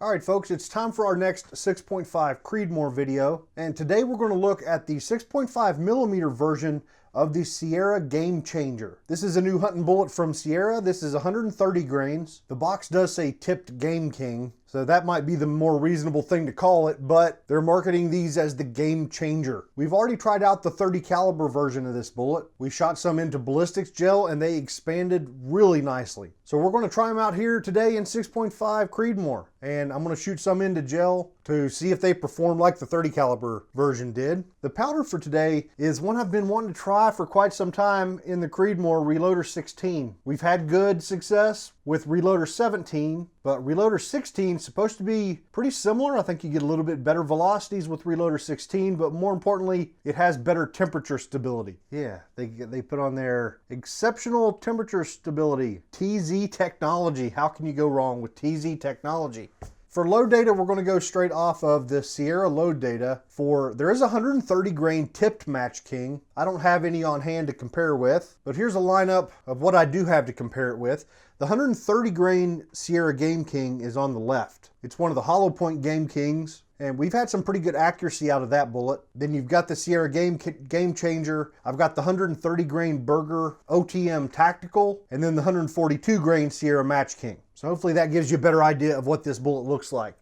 All right, folks, it's time for our next 6.5 Creedmoor video, and today we're going to look at the 6.5 millimeter version of the Sierra GameChanger. This is a new hunting bullet from Sierra. This is 130 grains. The box does say tipped Game King, so that might be the more reasonable thing to call it, but they're marketing these as the GameChanger. We've already tried out the 30 caliber version of this bullet. We shot some into ballistics gel and they expanded really nicely. So we're going to try them out here today in 6.5 Creedmoor, and I'm going to shoot some into gel to see if they perform like the 30 caliber version did. The powder for today is one I've been wanting to try for quite some time in the Creedmoor Reloder 16. We've had good success with Reloder 17, but Reloder 16 is supposed to be pretty similar. I think you get a little bit better velocities with Reloder 16, but more importantly, it has better temperature stability. Yeah, they put on there exceptional temperature stability. TZ technology. How can you go wrong with TZ technology? For load data, we're going to go straight off of the Sierra load data. There is a 130 grain tipped Match King. I don't have any on hand to compare with, but here's a lineup of what I do have to compare it with. The 130 grain Sierra Game King is on the left. It's one of the hollow point Game Kings, and we've had some pretty good accuracy out of that bullet. Then you've got the Sierra GameChanger. I've got the 130 grain Burger OTM Tactical, and then the 142 grain Sierra Match King. So hopefully that gives you a better idea of what this bullet looks like.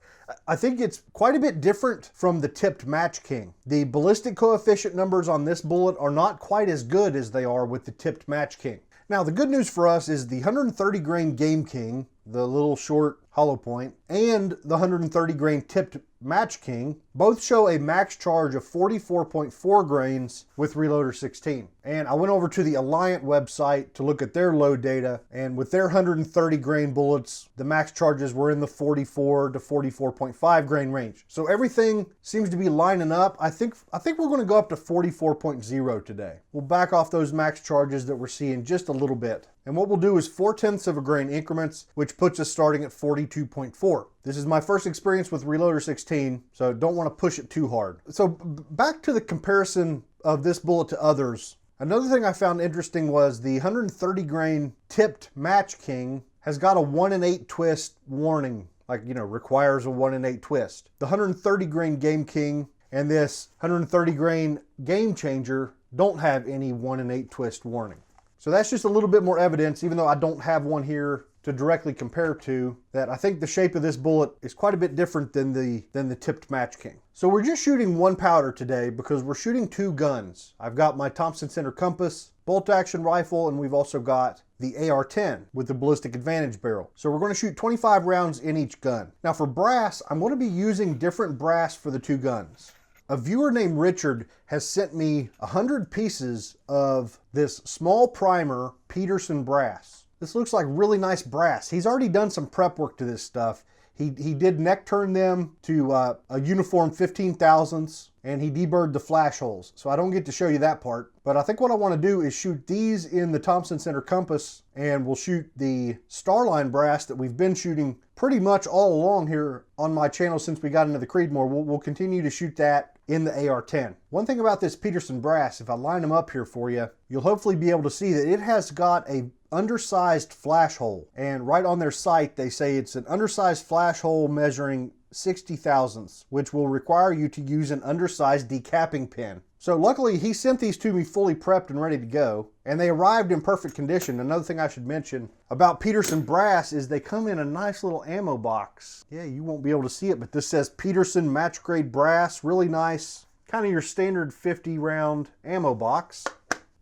I think it's quite a bit different from the tipped Match King. The ballistic coefficient numbers on this bullet are not quite as good as they are with the tipped Match King. Now, the good news for us is the 130 grain Game King, the little short hollow point, and the 130 grain tipped Match King both show a max charge of 44.4 grains with Reloder 16. And I went over to the Alliant website to look at their load data, and with their 130 grain bullets, the max charges were in the 44 to 44.5 grain range. So everything seems to be lining up. I think we're going to go up to 44.0 today. We'll back off those max charges that we're seeing just a little bit. And what we'll do is 0.4 of a grain increments, which puts us starting at 42.4. This is my first experience with Reloder 16, so don't want to push it too hard. So back to the comparison of this bullet to others. Another thing I found interesting was the 130 grain tipped Match King has got a 1 in 8 twist warning, like, requires a 1 in 8 twist. The 130 grain Game King and this 130 grain GameChanger don't have any 1 in 8 twist warning. So that's just a little bit more evidence, even though I don't have one here to directly compare to, that I think the shape of this bullet is quite a bit different than the tipped Match King. So we're just shooting one powder today because we're shooting two guns. I've got my Thompson Center Compass bolt action rifle, and we've also got the AR-10 with the ballistic advantage barrel. So we're going to shoot 25 rounds in each gun. Now for brass, I'm going to be using different brass for the two guns. A viewer named Richard has sent me 100 pieces of this small primer Peterson brass. This looks like really nice brass. He's already done some prep work to this stuff. He did neck turn them to a uniform 15 thousandths, and he deburred the flash holes. So I don't get to show you that part, but I think what I want to do is shoot these in the Thompson Center Compass, and we'll shoot the Starline brass that we've been shooting pretty much all along here on my channel since we got into the Creedmoor. We'll continue to shoot that in the AR-10. One thing about this Peterson brass, if I line them up here for you, you'll hopefully be able to see that it has got a undersized flash hole. And right on their site, they say it's an undersized flash hole measuring 60 thousandths, which will require you to use an undersized decapping pin. So luckily he sent these to me fully prepped and ready to go, and they arrived in perfect condition. Another thing I should mention about Peterson brass is they come in a nice little ammo box. Yeah, you won't be able to see it, but this says Peterson match grade brass, really nice, kind of your standard 50 round ammo box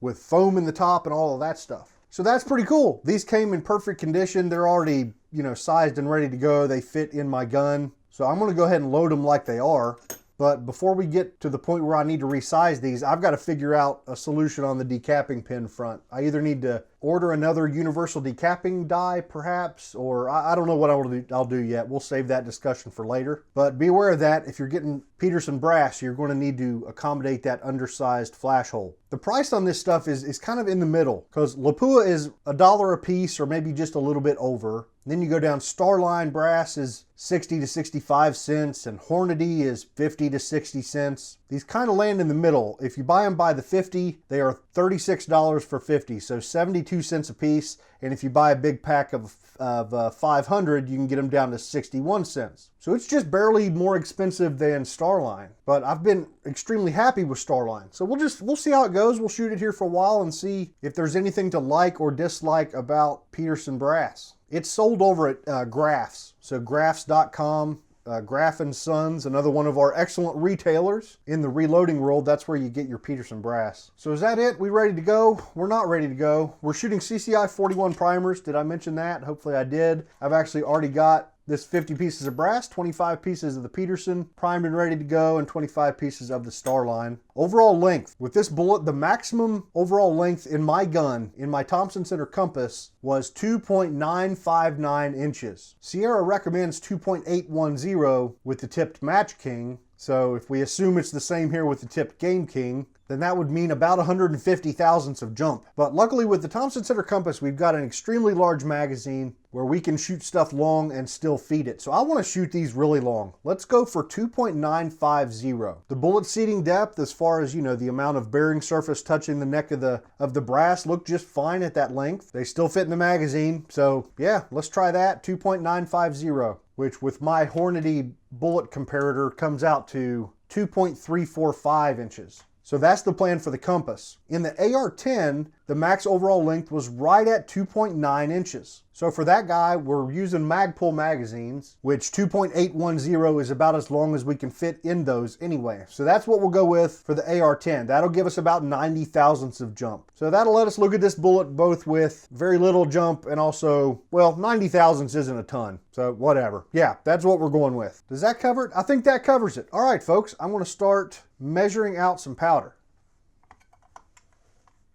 with foam in the top and all of that stuff. So that's pretty cool. These came in perfect condition. They're already, sized and ready to go. They fit in my gun. So I'm going to go ahead and load them like they are. But before we get to the point where I need to resize these, I've got to figure out a solution on the decapping pin front. I either need to order another universal decapping die, perhaps, or I don't know what I'll do yet. We'll save that discussion for later. But be aware of that. If you're getting Peterson brass, you're going to need to accommodate that undersized flash hole. The price on this stuff is kind of in the middle, because Lapua is $1 a piece or maybe just a little bit over. Then you go down, Starline brass is 60 to 65 cents, and Hornady is 50 to 60 cents. These kind of land in the middle. If you buy them by the 50, they are $36 for 50, so 72 cents a piece. And if you buy a big pack of 500, you can get them down to 61 cents. So it's just barely more expensive than Starline. But I've been extremely happy with Starline. So we'll see how it goes. We'll shoot it here for a while and see if there's anything to like or dislike about Peterson brass. It's sold over at Graphs. So graphs.com, Graph & Sons, another one of our excellent retailers in the reloading world. That's where you get your Peterson brass. So is that it? We ready to go? We're not ready to go. We're shooting CCI 41 primers. Did I mention that? Hopefully I did. I've actually already got this 50 pieces of brass, 25 pieces of the Peterson, primed and ready to go, and 25 pieces of the Starline. Overall length. With this bullet, the maximum overall length in my gun, in my Thompson Center compass, was 2.959 inches. Sierra recommends 2.810 with the tipped Match King, so if we assume it's the same here with the tipped Game King, then that would mean about 150 thousandths of jump. But luckily with the Thompson Center compass, we've got an extremely large magazine where we can shoot stuff long and still feed it. So I want to shoot these really long. Let's go for 2.950. The bullet seating depth, as far as, you know, the amount of bearing surface touching the neck of the brass, look just fine at that length. They still fit in the magazine. So yeah, let's try that, 2.950, which with my Hornady bullet comparator comes out to 2.345 inches. So that's the plan for the compass. In the AR-10, the max overall length was right at 2.9 inches. So for that guy, we're using Magpul magazines, which 2.810 is about as long as we can fit in those anyway. So that's what we'll go with for the AR-10. That'll give us about 90 thousandths of jump. So that'll let us look at this bullet both with very little jump and also, well, 90 thousandths isn't a ton. So whatever. Yeah, that's what we're going with. Does that cover it? I think that covers it. All right, folks, I'm going to start measuring out some powder.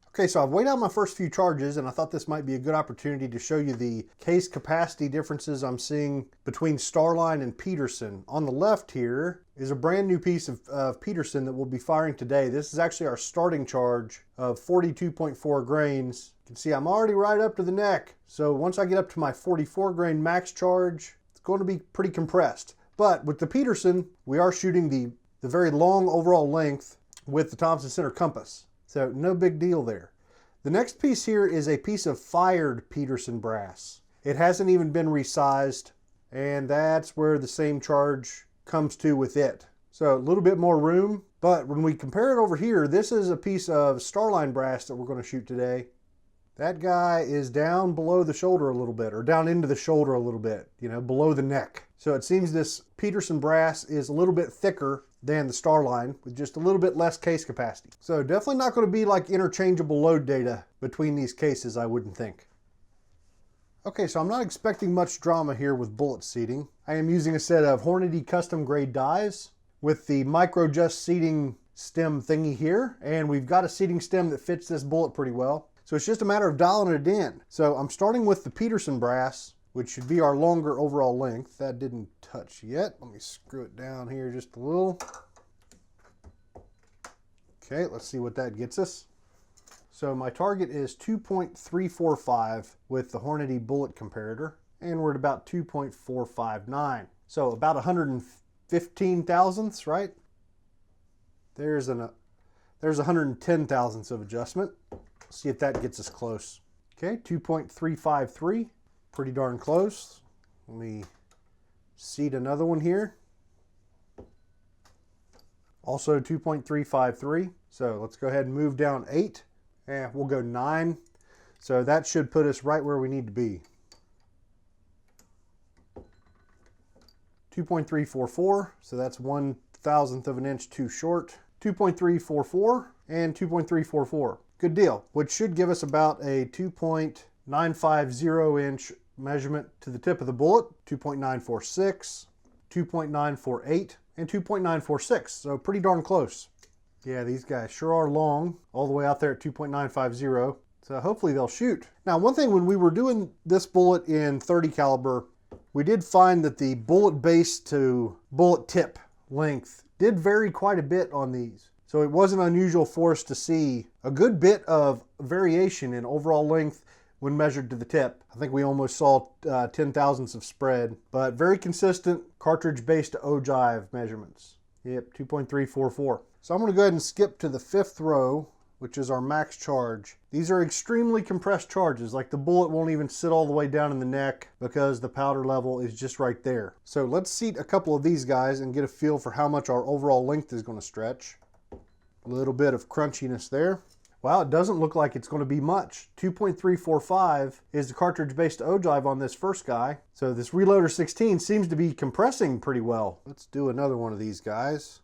Okay, so I've weighed out my first few charges, and I thought this might be a good opportunity to show you the case capacity differences I'm seeing between Starline and Peterson. On the left here is a brand new piece of Peterson that we'll be firing today. This is actually our starting charge of 42.4 grains. You can see I'm already right up to the neck. So once I get up to my 44 grain max charge, it's going to be pretty compressed. But with the Peterson, we are shooting the very long overall length with the Thompson Center compass. So no big deal there. The next piece here is a piece of fired Peterson brass. It hasn't even been resized, and that's where the same charge comes to with it. So a little bit more room, but when we compare it over here, this is a piece of Starline brass that we're going to shoot today. That guy is down below the shoulder a little bit, or down into the shoulder a little bit, you know, below the neck. So it seems this Peterson brass is a little bit thicker than the Starline with just a little bit less case capacity. So definitely not going to be like interchangeable load data between these cases, I wouldn't think. Okay, so I'm not expecting much drama here with bullet seating. I am using a set of Hornady custom grade dies with the micro just seating stem thingy here, and we've got a seating stem that fits this bullet pretty well. So it's just a matter of dialing it in. So I'm starting with the Peterson brass, which should be our longer overall length. That didn't touch yet. Let me screw it down here just a little. Okay, let's see what that gets us. So my target is 2.345 with the Hornady bullet comparator, and we're at about 2.459. So about 115 thousandths, right? There's 110 thousandths of adjustment. Let's see if that gets us close. Okay, 2.353. Pretty darn close. Let me seat another one here. Also 2.353. So let's go ahead and move down 8. And we'll go 9. So that should put us right where we need to be. 2.344. So that's 1/1000th of an inch too short. 2.344 and 2.344. Good deal. Which should give us about a 2.950 inch measurement to the tip of the bullet, 2.946, 2.948, and 2.946. So pretty darn close. Yeah, these guys sure are long, all the way out there at 2.950. So hopefully they'll shoot. Now, one thing when we were doing this bullet in 30 caliber, we did find that the bullet base to bullet tip length did vary quite a bit on these. So it wasn't unusual for us to see a good bit of variation in overall length when measured to the tip. I think we almost saw 10 thousandths of spread, but very consistent cartridge-based ogive measurements. Yep, 2.344. So I'm going to go ahead and skip to the 5th row, which is our max charge. These are extremely compressed charges, like the bullet won't even sit all the way down in the neck because the powder level is just right there. So let's seat a couple of these guys and get a feel for how much our overall length is going to stretch. A little bit of crunchiness there. Wow, it doesn't look like it's going to be much. 2.345 is the cartridge-based ogive on this first guy. So this Reloder 16 seems to be compressing pretty well. Let's do another one of these guys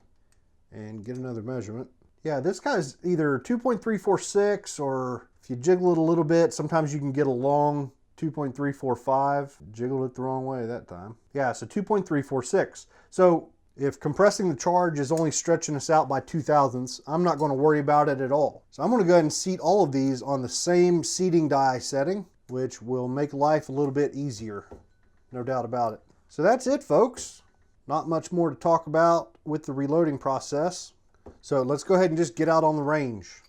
and get another measurement. Yeah, this guy's either 2.346, or if you jiggle it a little bit, sometimes you can get a long 2.345. Jiggled it the wrong way that time. Yeah, so 2.346. So if compressing the charge is only stretching us out by 2 thousandths, I'm not going to worry about it at all. So I'm going to go ahead and seat all of these on the same seating die setting, which will make life a little bit easier. No doubt about it. So that's it, folks. Not much more to talk about with the reloading process. So let's go ahead and just get out on the range.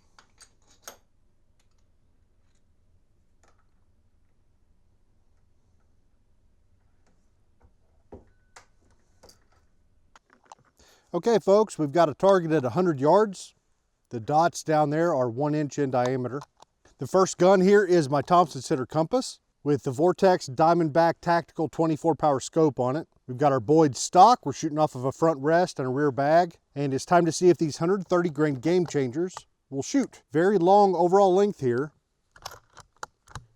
Okay, folks, we've got a target at 100 yards. The dots down there are 1 inch in diameter. The first gun here is my Thompson Center compass with the Vortex Diamondback Tactical 24 power scope on it. We've got our Boyd stock. We're shooting off of a front rest and a rear bag. And it's time to see if these 130 grain Game Changers will shoot. Very long overall length here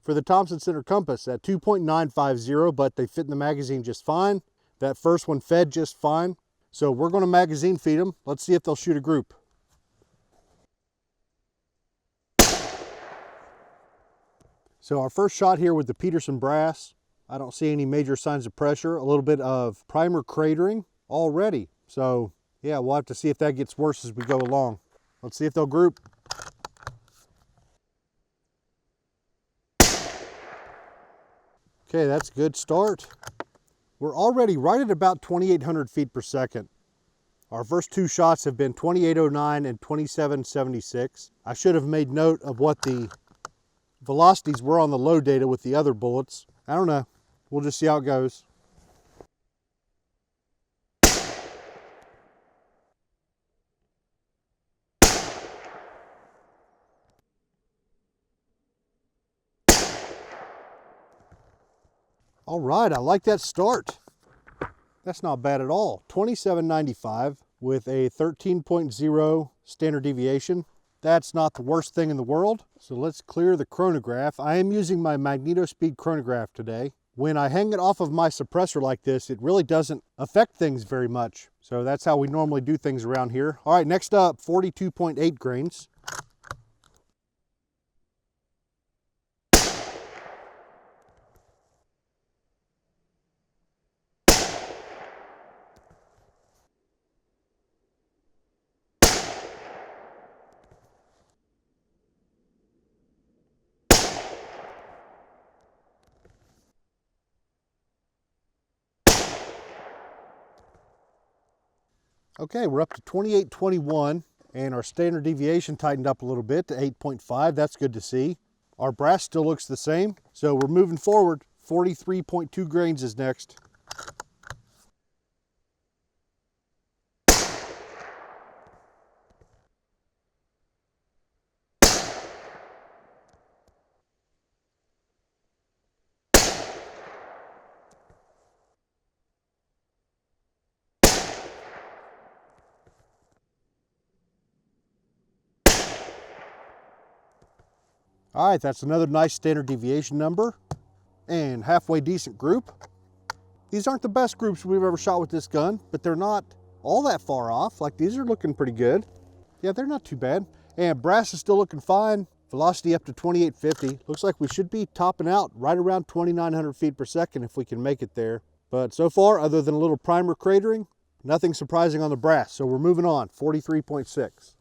for the Thompson Center compass at 2.950, but they fit in the magazine just fine. That first one fed just fine. So we're going to magazine feed them. Let's see if they'll shoot a group. So our first shot here with the Peterson brass. I don't see any major signs of pressure. A little bit of primer cratering already. So yeah, we'll have to see if that gets worse as we go along. Let's see if they'll group. Okay, that's a good start. We're already right at about 2,800 feet per second. Our first 2 shots have been 2809 and 2776. I should have made note of what the velocities were on the load data with the other bullets. I don't know. We'll just see how it goes. All right, I like that start. That's not bad at all. 2795 with a 13.0 standard deviation. That's not the worst thing in the world. So let's clear the chronograph. I am using my MagnetoSpeed chronograph today. When I hang it off of my suppressor like this, it really doesn't affect things very much. So that's how we normally do things around here. All right, next up, 42.8 grains. Okay, we're up to 2821, and our standard deviation tightened up a little bit to 8.5. That's good to see. Our brass still looks the same, so we're moving forward. 43.2 grains is next. All right, that's another nice standard deviation number and halfway decent group. These aren't the best groups we've ever shot with this gun, but they're not all that far off. Like, these are looking pretty good. Yeah, they're not too bad. And brass is still looking fine. Velocity up to 2850. Looks like we should be topping out right around 2,900 feet per second if we can make it there. But so far, other than a little primer cratering, nothing surprising on the brass. So we're moving on, 43.6.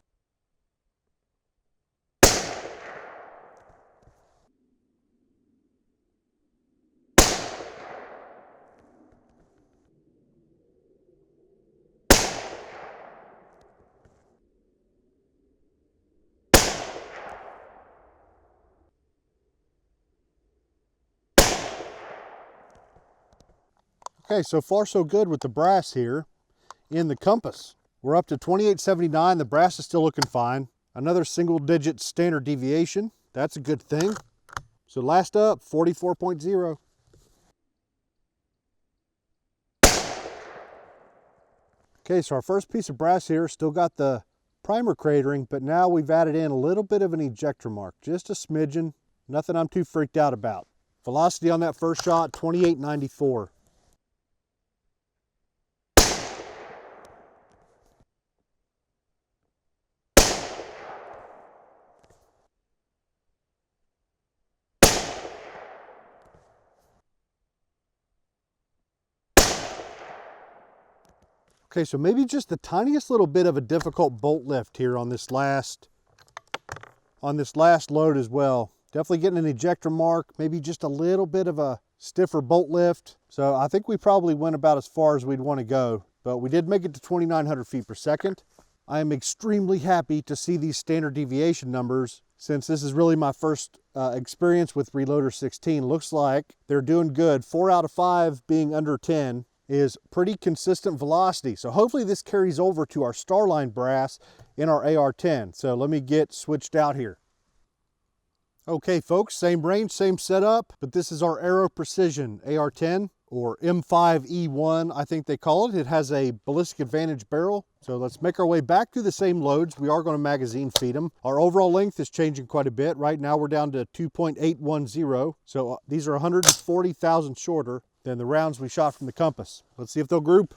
Okay, so far so good with the brass here in the compass. We're up to 2879. The brass is still looking fine. Another single digit standard deviation. That's a good thing. So last up, 44.0. Okay, so our first piece of brass here still got the primer cratering, but now we've added in a little bit of an ejector mark, just a smidgen. Nothing I'm too freaked out about. Velocity on that first shot, 2894. Okay, so maybe just the tiniest little bit of a difficult bolt lift here on this last load as well. Definitely getting an ejector mark, maybe just a little bit of a stiffer bolt lift. So I think we probably went about as far as we'd want to go, but we did make it to 2,900 feet per second. I am extremely happy to see these standard deviation numbers since this is really my first experience with Reloder 16. Looks like they're doing good. 4 out of 5 being under 10 is pretty consistent velocity. So hopefully this carries over to our Starline brass in our AR-10. So let me get switched out here. Okay folks, same range, same setup, but this is our Aero Precision AR-10 or M5E1, I think they call it. It has a ballistic advantage barrel. So let's make our way back through the same loads. We are going to magazine feed them. Our overall length is changing quite a bit. Right now we're down to 2.810. So these are 140,000 shorter than the rounds we shot from the compass. Let's see if they'll group.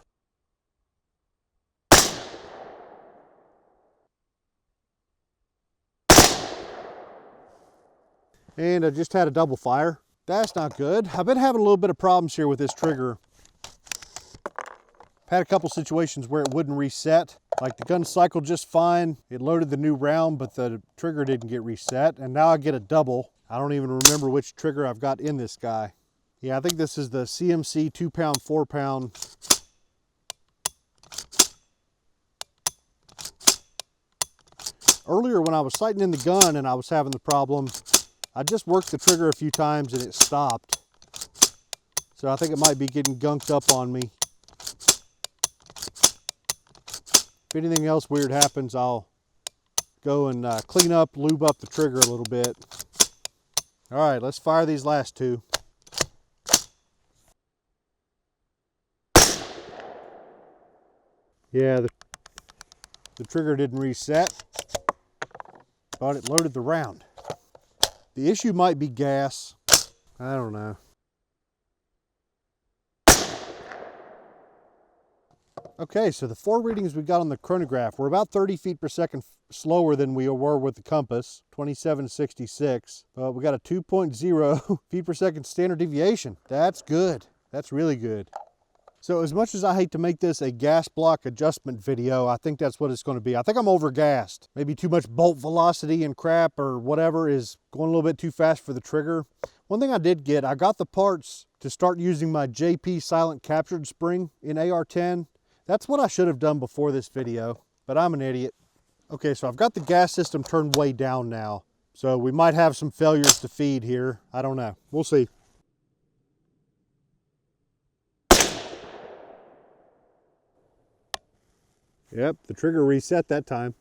And I just had a double fire. That's not good. I've been having a little bit of problems here with this trigger. I've had a couple situations where it wouldn't reset. Like the gun cycled just fine. It loaded the new round, but the trigger didn't get reset. And now I get a double. I don't even remember which trigger I've got in this guy. Yeah, I think this is the CMC 2-pound, 4-pound. Earlier when I was sighting in the gun and I was having the problem, I just worked the trigger a few times and it stopped. So I think it might be getting gunked up on me. If anything else weird happens, I'll go and clean up, lube up the trigger a little bit. All right, let's fire these last two. Yeah, the trigger didn't reset, but it loaded the round. The issue might be gas. I don't know. Okay, so the 4 readings we got on the chronograph were about 30 feet per second slower than we were with the compass, 2766. But we got a 2.0 feet per second standard deviation. That's good. That's really good. So as much as I hate to make this a gas block adjustment video, I think that's what it's going to be. I think I'm overgassed. Maybe too much bolt velocity and crap or whatever is going a little bit too fast for the trigger. One thing I did get, I got the parts to start using my JP silent captured spring in AR-10. That's what I should have done before this video, but I'm an idiot. Okay, so I've got the gas system turned way down now. So we might have some failures to feed here. I don't know. We'll see. Yep, the trigger reset that time.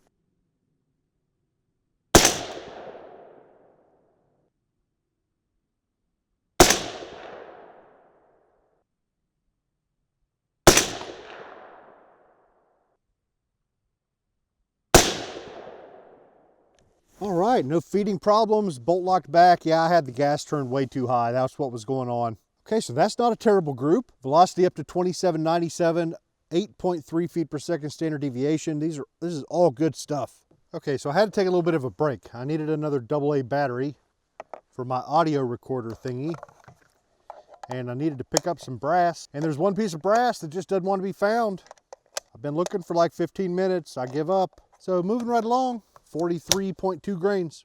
All right, no feeding problems, bolt locked back. Yeah, I had the gas turned way too high. That's what was going on. Okay, so that's not a terrible group. Velocity up to 2797. 8.3 feet per second standard deviation. This is all good stuff. Okay, so I had to take a little bit of a break. I needed another AA battery for my audio recorder thingy. And I needed to pick up some brass. And there's one piece of brass that just doesn't want to be found. I've been looking for like 15 minutes. I give up. So moving right along, 43.2 grains.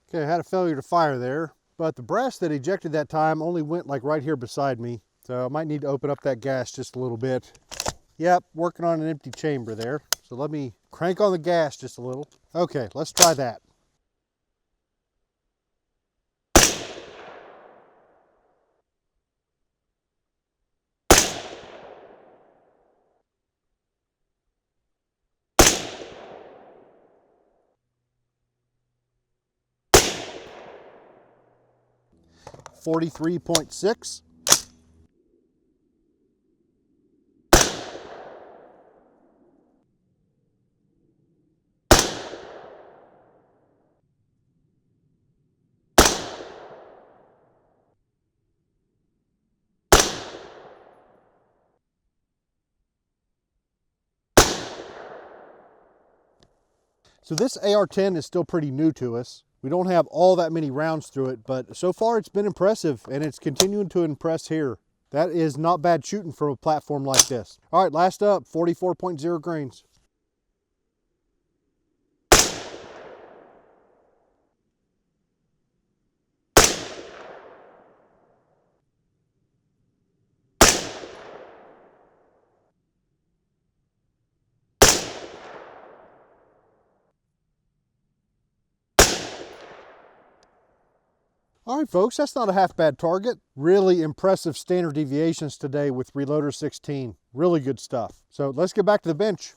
Okay, I had a failure to fire there. But the brass that ejected that time only went like right here beside me. So I might need to open up that gas just a little bit. Yep, working on an empty chamber there. So let me crank on the gas just a little. Okay, let's try that. 43.6. So this AR-10 is still pretty new to us. We don't have all that many rounds through it, but so far it's been impressive, and it's continuing to impress here. That is not bad shooting from a platform like this. All right, last up, 44.0 grains. All right, folks, that's not a half bad target. Really impressive standard deviations today with Reloder 16. Really good stuff. So let's get back to the bench.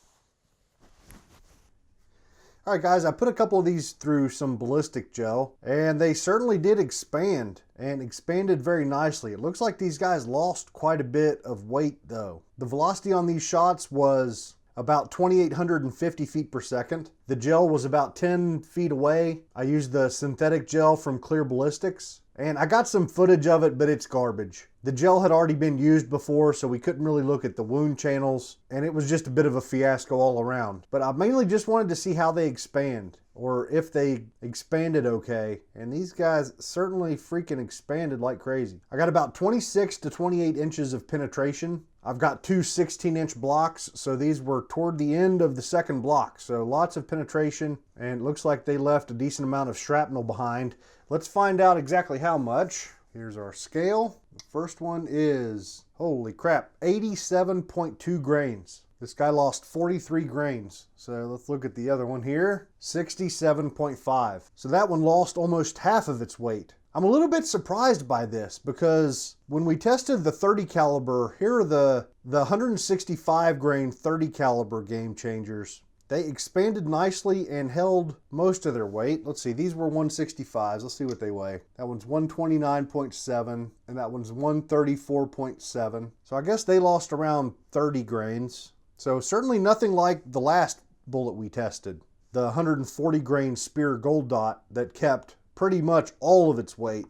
All right, guys, I put a couple of these through some ballistic gel, and they certainly did expand, and expanded very nicely. It looks like these guys lost quite a bit of weight, though. The velocity on these shots was about 2,850 feet per second. The gel was about 10 feet away. I used the synthetic gel from Clear Ballistics, and I got some footage of it, but it's garbage. The gel had already been used before, so we couldn't really look at the wound channels, and it was just a bit of a fiasco all around. But I mainly just wanted to see how they expand, or if they expanded okay, and these guys certainly freaking expanded like crazy. I got about 26 to 28 inches of penetration. I've got two 16-inch blocks, so these were toward the end of the second block, so lots of penetration, and it looks like they left a decent amount of shrapnel behind. Let's find out exactly how much. Here's our scale. The first one is, holy crap, 87.2 grains. This guy lost 43 grains. So let's look at the other one here, 67.5. So that one lost almost half of its weight. I'm a little bit surprised by this because when we tested the 30 caliber, here are the 165 grain 30 caliber GameChangers. They expanded nicely and held most of their weight. Let's see, these were 165s. Let's see what they weigh. That one's 129.7 and that one's 134.7. So I guess they lost around 30 grains. So certainly nothing like the last bullet we tested, the 140 grain Spear Gold Dot that kept pretty much all of its weight.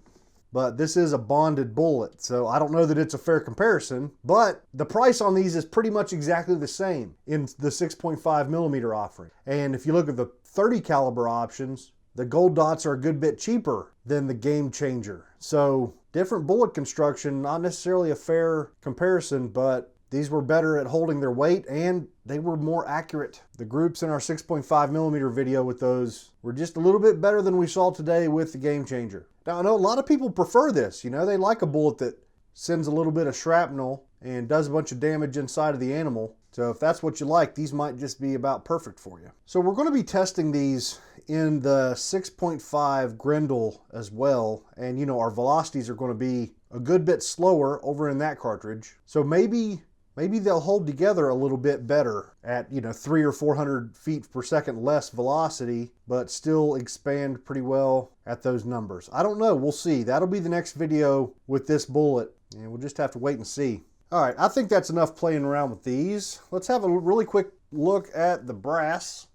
But this is a bonded bullet, so I don't know that it's a fair comparison, but the price on these is pretty much exactly the same in the 6.5 millimeter offering. And if you look at the 30 caliber options, the Gold Dots are a good bit cheaper than the GameChanger. So different bullet construction, not necessarily a fair comparison, but these were better at holding their weight and they were more accurate. The groups in our 6.5 millimeter video with those were just a little bit better than we saw today with the GameChanger. Now, I know a lot of people prefer this. You know, they like a bullet that sends a little bit of shrapnel and does a bunch of damage inside of the animal. So if that's what you like, these might just be about perfect for you. So we're going to be testing these in the 6.5 Grendel as well. And you know, our velocities are going to be a good bit slower over in that cartridge. So maybe they'll hold together a little bit better at, you know, 300 or 400 feet per second less velocity, but still expand pretty well at those numbers. I don't know, we'll see. That'll be the next video with this bullet, and we'll just have to wait and see. All right, I think that's enough playing around with these. Let's have a really quick look at the brass.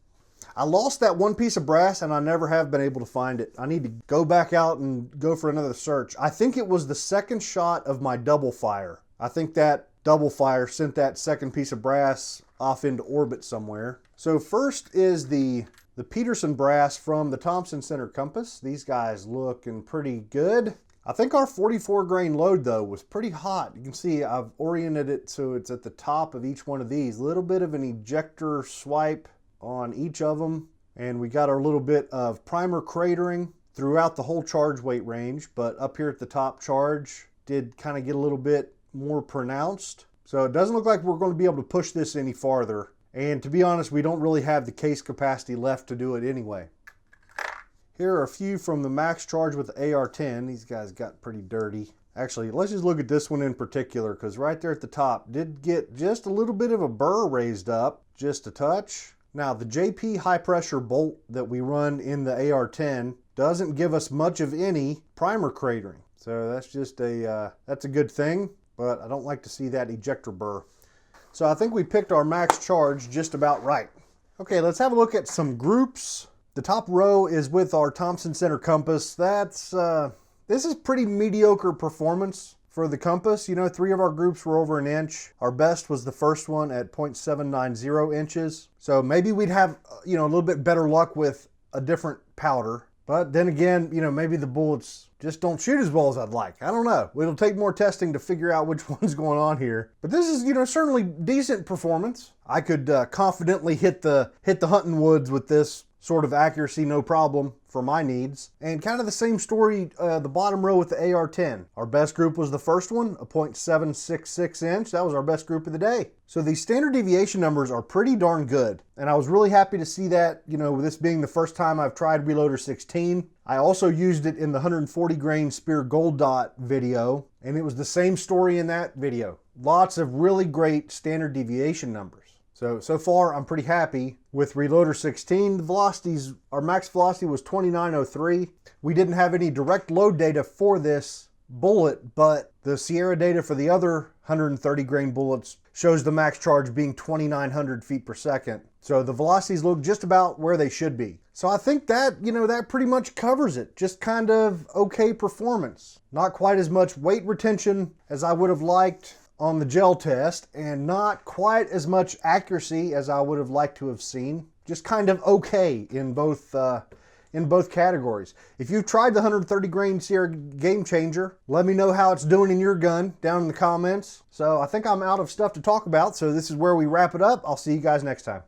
I lost that one piece of brass and I never have been able to find it. I need to go back out and go for another search. I think it was the second shot of my double fire. I think that double fire sent that second piece of brass off into orbit somewhere. So first is the Peterson brass from the Thompson Center Compass. These guys looking pretty good. I think our 44 grain load though was pretty hot. You can see I've oriented it so it's at the top of each one of these. A little bit of an ejector swipe on each of them. And we got our little bit of primer cratering throughout the whole charge weight range, but up here at the top charge did kind of get a little bit more pronounced. So it doesn't look like we're going to be able to push this any farther. And to be honest, we don't really have the case capacity left to do it anyway. Here are a few from the max charge with the AR-10. These guys got pretty dirty. Actually, let's just look at this one in particular, because right there at the top did get just a little bit of a burr raised up, just a touch. Now the JP high pressure bolt that we run in the AR-10 doesn't give us much of any primer cratering. So that's just that's a good thing, but I don't like to see that ejector burr. So I think we picked our max charge just about right. Okay, let's have a look at some groups. The top row is with our Thompson Center compass. This is pretty mediocre performance for the compass. You know, 3 of our groups were over 1 inch. Our best was the first one at 0.790 inches. So maybe we'd have, you know, a little bit better luck with a different powder. But then again, you know, maybe the bullets just don't shoot as well as I'd like. I don't know. It'll take more testing to figure out which one's going on here. But this is, you know, certainly decent performance. I could confidently hit the hunting woods with this sort of accuracy, no problem for my needs. And kind of the same story, the bottom row with the AR-10. Our best group was the first one, a 0.766 inch. That was our best group of the day. So these standard deviation numbers are pretty darn good. And I was really happy to see that, you know, this being the first time I've tried Reloder 16. I also used it in the 140 grain Spear Gold Dot video, and it was the same story in that video. Lots of really great standard deviation numbers. So far, I'm pretty happy with Reloder 16. The velocities, our max velocity was 2903. We didn't have any direct load data for this bullet, but the Sierra data for the other 130 grain bullets shows the max charge being 2,900 feet per second. So the velocities look just about where they should be. So I think that, you know, that pretty much covers it. Just kind of okay performance. Not quite as much weight retention as I would have liked on the gel test, and not quite as much accuracy as I would have liked to have seen. Just kind of okay in both categories. If you've tried the 130 grain Sierra GameChanger, let me know how it's doing in your gun down in the comments. So I think I'm out of stuff to talk about, so this is where we wrap it up. I'll see you guys next time.